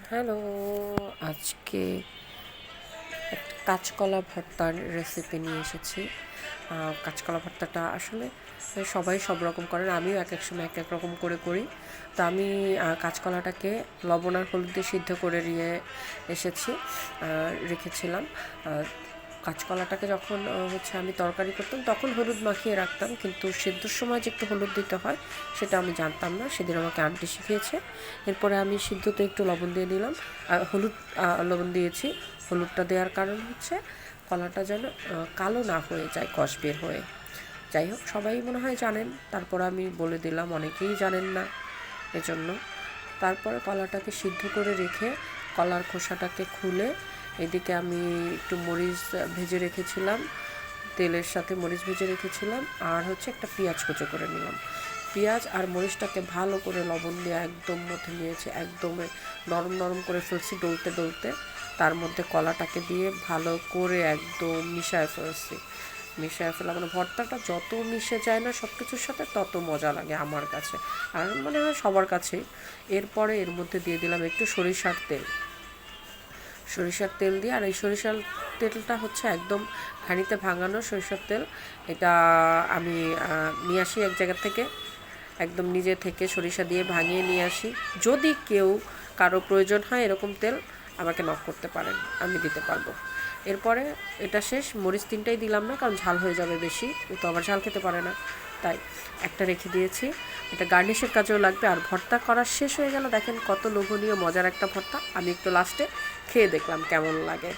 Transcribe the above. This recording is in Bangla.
হ্যালো, আজকে একটা কাঁচকলা ভর্তার রেসিপি নিয়ে এসেছি। কাঁচকলা ভর্তাটা আসলে সবাই সব রকম করেন, আমিও এক এক সময় এক এক রকম করে করি। তো আমি কাঁচকলাটাকে লবণ আর হলুদ দিয়ে সিদ্ধ করে নিয়ে এসেছি, রেখেছিলাম। কাঁচকলাটাকে যখন আমি তরকারি করতাম তখন হলুদ মাখিয়ে রাখতাম, কিন্তু সিদ্ধর সময় যে একটু হলুদ দিতে হয় সেটা আমি জানতাম না, সেদিন আমাকে আন্টি শিখিয়েছে। এরপরে আমি সিদ্ধতে একটু লবণ দিয়ে দিলাম, লবণ দিয়েছি। হলুদটা দেওয়ার কারণ হচ্ছে কলাটা যেন কালো না হয়ে যায় কষ বের হয়ে। যাই হোক, সবাই মনে হয় জানেন, তারপর আমি বলে দিলাম, অনেকেই জানেন না এজন্য। তারপরে কলাটাকে সিদ্ধ করে রেখে কলার খোসাটাকে খুলে এদিকে আমি একটু মরিচ ভেজে রেখেছিলাম, তেলের সাথে মরিচ ভেজে রেখেছিলাম, আর একটা পেঁয়াজ কুচো করে নিলাম। পেঁয়াজ আর মরিচটাকে ভালো করে লবণ দিয়ে একদম মধ্যে নিয়েছে, একদম নরম নরম করে ফেলছি ডলতে ডলতে। তার মধ্যে কলাটাকে দিয়ে ভালো করে একদম মিশায় ফেলা, মানে ভর্তাটা যত মিশে যায় না সব কিছুর সাথে তত মজা লাগে আমার কাছে, আর মনে হয় সবার কাছেই। এরপরে এর মধ্যে দিয়ে দিলাম একটু সরিষার তেল দিয়ে, আর এই সরিষার তেলটা একদম হাঁড়িতে ভাঙানো সরিষার তেল। এটা আমি নিয়ে আসি এক জায়গা থেকে, একদম নিজে থেকে সরিষা দিয়ে ভাঙিয়ে নিয়ে আসি। যদি কারো প্রয়োজন হয় এরকম তেল, আমাকে নক করতে পারেন, আমি দিতে পারবো। এরপরে এটা শেষ, মরিচ 3টাই দিলাম না, কারণ ঝাল হয়ে যাবে বেশি, ও তো আবার ঝাল খেতে পারে না, তাই একটা রেখে দিয়েছি। এটা গার্নিশের কাজেও লাগবে। আর ভর্তা করা শেষ হয়ে গেল, দেখেন কত লোভনীয় মজার একটা ভর্তা। আমি একটু লাস্টে খেয়ে দেখলাম কেমন লাগে।